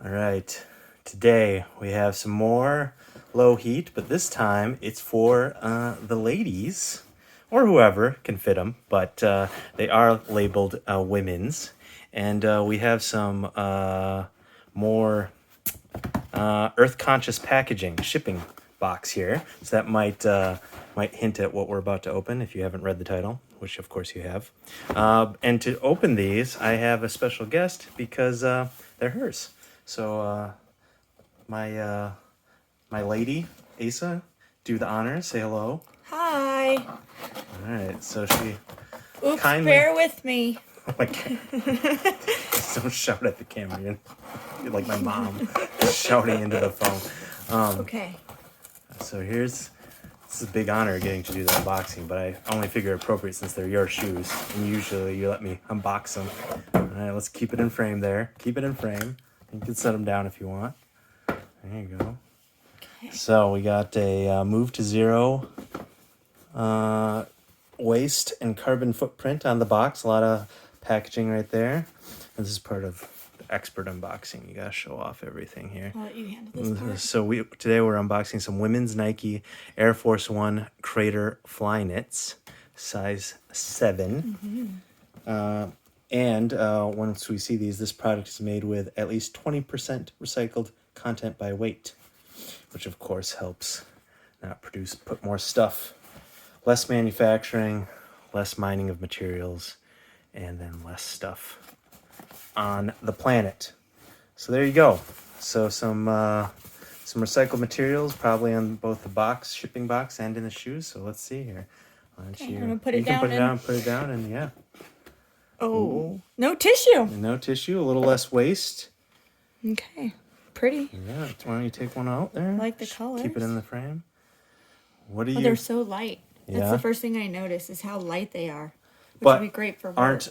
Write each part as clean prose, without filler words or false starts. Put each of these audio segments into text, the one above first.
All right, today we have some more Lowheat, but this time it's for the ladies or whoever can fit them, but they are labeled women's. And we have some more earth conscious packaging shipping box here. So that might hint at what we're about to open if you haven't read the title, which of course you have. And to open these, I have a special guest because they're hers. So my lady, Asa, do the honors. Say hello. Hi. All right. So she Oops, kindly. bear with me. Oh my God. Don't shout at the camera. You're like my mom shouting into the phone. Okay. So this is a big honor getting to do the unboxing, but I only figure appropriate since they're your shoes. And usually you let me unbox them. All right, let's keep it in frame there. Keep it in frame. You can set them down if you want. There you go. Okay. So we got a Move to Zero waste and carbon footprint on the box. A lot of packaging right there. And this is part of the expert unboxing. You gotta show off everything here. I'll let you handle this part. So today we're unboxing some women's Nike Air Force One Crater Flyknits, size 7. And once we see these, this product is made with at least 20% recycled content by weight, which of course helps not put more stuff. Less manufacturing, less mining of materials, and then less stuff on the planet. So there you go. So some recycled materials probably on both the shipping box, and in the shoes. So let's see here. Why don't Okay, I'm gonna put it you can down put it down, and yeah. Oh, no tissue. And no tissue, a little less waste. Okay, pretty. Yeah, why don't you take one out there? I like the colors. Keep it in the frame. What are Oh, you? they're so light. Yeah. That's the first thing I noticed is how light they are, which But would be great for work. aren't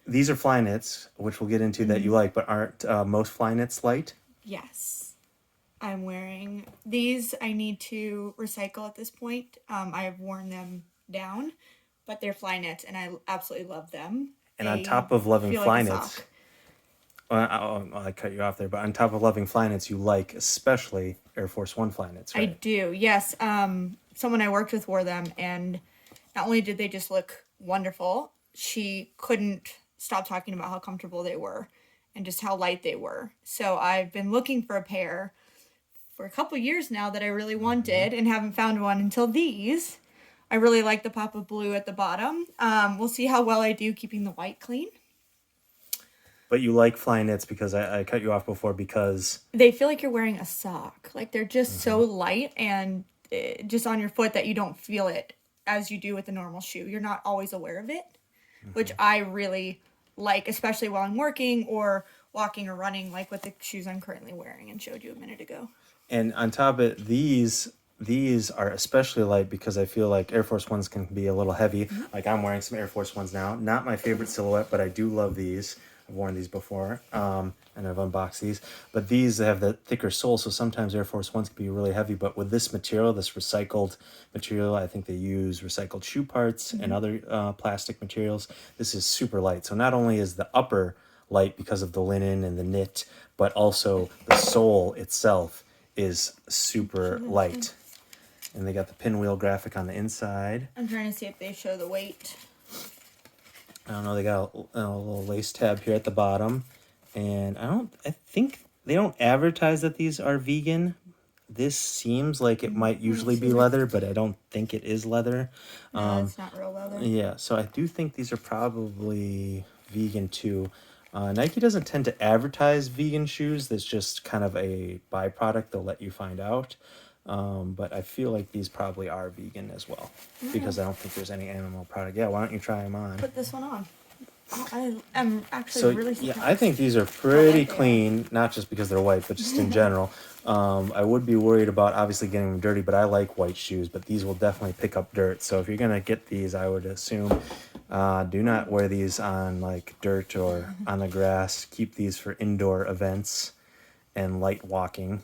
these are Flyknits, which we'll get into that you like, but aren't most Flyknits light? Yes. I'm wearing these. I need to recycle at this point. I have worn them down, but they're Flyknits, and I absolutely love them. And on top of loving feel like a Flyknits, sock. I cut you off there, but on top of loving Flyknits, you like especially Air Force One Flyknits, right? I do, yes. Someone I worked with wore them, and not only did they just look wonderful, she couldn't stop talking about how comfortable they were and just how light they were. So I've been looking for a pair for a couple years now that I really wanted and haven't found one until these. I really like the pop of blue at the bottom. We'll see how well I do keeping the white clean. But you like Flyknits because I cut you off before because they feel like you're wearing a sock. Like they're just so light and just on your foot that you don't feel it as you do with a normal shoe. You're not always aware of it, which I really like, especially while I'm working or walking or running, like with the shoes I'm currently wearing and showed you a minute ago. And on top of it, these are especially light because I feel like Air Force Ones can be a little heavy. Like I'm wearing some Air Force Ones now. Not my favorite silhouette, but I do love these. I've worn these before, and I've unboxed these. But these have the thicker sole, so sometimes Air Force Ones can be really heavy. But with this material, this recycled material, I think they use recycled shoe parts and other plastic materials. This is super light. So not only is the upper light because of the linen and the knit, but also the sole itself is super light. And they got the pinwheel graphic on the inside. I'm trying to see if they show the weight. I don't know, they got a little lace tab here at the bottom. And I think they don't advertise that these are vegan. This seems like it might usually be leather, but I don't think it is leather. No, it's not real leather. Yeah, so I do think these are probably vegan too. Nike doesn't tend to advertise vegan shoes. That's just kind of a byproduct. They'll let you find out. But I feel like these probably are vegan as well because I don't think there's any animal product. Yeah, why don't you try them on? Put this one on. I am actually really surprised. Yeah, I think these are pretty clean, not just because they're white, but just in general. I would be worried about obviously getting them dirty, but I like white shoes, but these will definitely pick up dirt. So if you're going to get these, I would assume do not wear these on like dirt or on the grass. Keep these for indoor events and light walking.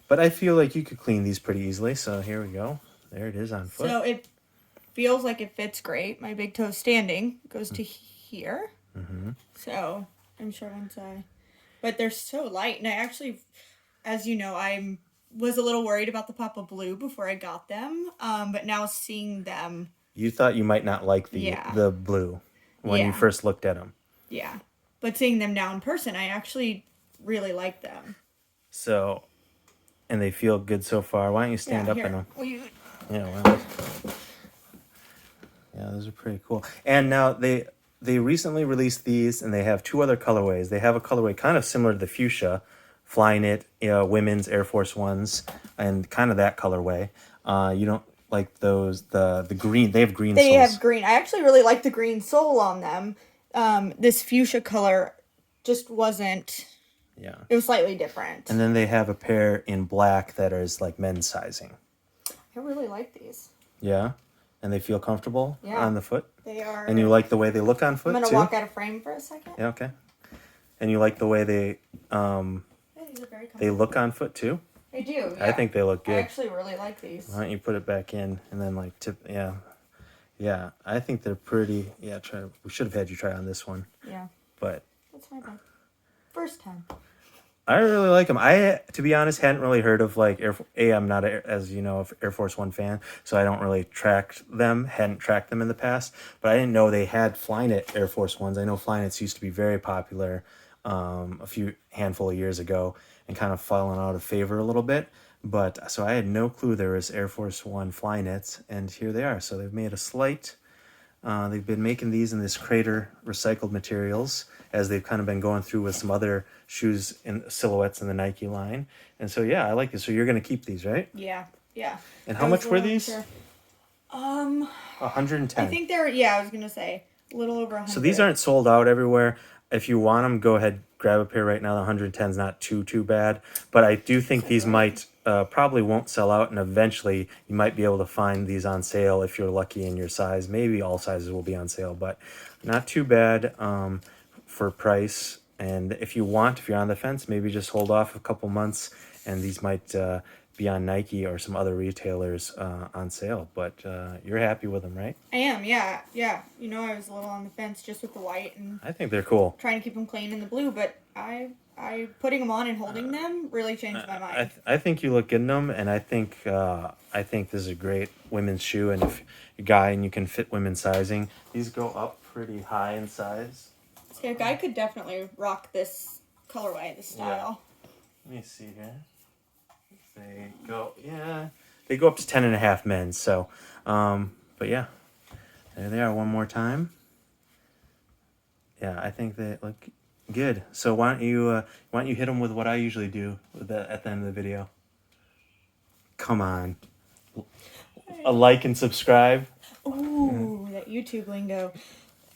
But I feel like you could clean these pretty easily. So here we go. There it is on foot. So it feels like it fits great. My big toe standing goes to here. So I'm sure once I but they're so light. And I actually, as you know, I was a little worried about the pop of blue before I got them. But now seeing them, You thought you might not like yeah, the blue when you yeah, first looked at them. yeah. But seeing them now in person, I actually really like them. So, and they feel good so far. Why don't you stand Yeah, up in here. them? Will you? Yeah, well, yeah, those are pretty cool. And now they recently released these, and they have two other colorways. They have a colorway kind of similar to the fuchsia, Flyknit, women's Air Force Ones, and kind of that colorway. You don't like those the green? They have green They soles. have green. I actually really like the green sole on them. This fuchsia color just wasn't. Yeah. It was slightly different. And then they have a pair in black that is like men's sizing. I really like these. Yeah. And they feel comfortable on the foot. They are. And you like the way they look on foot I'm gonna too? walk out of frame for a second. Yeah, okay. And you like the way they Yeah, these are very comfortable. they look on foot too? I do. Yeah. I think they look good. I actually really like these. Why don't you put it back in and then like tip? Yeah, yeah. I think they're pretty. Yeah, we should have had you try on this one, Yeah, but that's my bad. First time. I really like them. I, to be honest, hadn't really heard of like I'm not as you know, Air Force One fan, so I don't really track them. Hadn't tracked them in the past, but I didn't know they had Flyknit Air Force Ones. I know Flyknits used to be very popular a few handful of years ago and kind of fallen out of favor a little bit. But so I had no clue there was Air Force One Flyknits, and here they are. So they've made a slight. They've been making these in this Crater recycled materials as they've kind of been going through with some other shoes and silhouettes in the Nike line. And so, yeah, I like this. So you're going to keep these, right? Yeah, yeah. And how much were these? Sure. 110. I think they're. Yeah, I was gonna say a little over 100. So these aren't sold out everywhere. If you want them, go ahead, grab a pair right now. The 110 is not too bad. But I do think these might probably won't sell out, and eventually you might be able to find these on sale if you're lucky in your size. Maybe all sizes will be on sale, but not too bad for price. And if you're on the fence, maybe just hold off a couple months, and these might be on Nike or some other retailers on sale. But you're happy with them, right? I am. Yeah, yeah. You know, I was a little on the fence just with the white and I think they're cool. trying to keep them clean in the blue, but I putting them on and holding them really changed my mind. I think you look good in them, and I think this is a great women's shoe. And if you're a guy and you can fit women's sizing, these go up pretty high in size. See, a guy could definitely rock this colorway, this style. Let me see here. They go up to 10.5 men. So, but yeah, there they are one more time. Yeah, I think they look good. So why don't you hit them with what I usually do at the end of the video? Come on, a like and subscribe. Ooh, that YouTube lingo.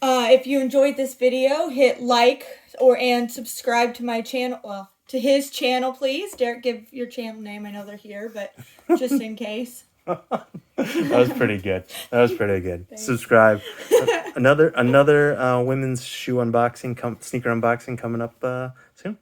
If you enjoyed this video, hit like and subscribe to my channel. Well, to his channel, please. Derek, give your channel name. I know they're here, but just in case. That was pretty good. Subscribe. Another women's shoe unboxing, sneaker unboxing coming up soon.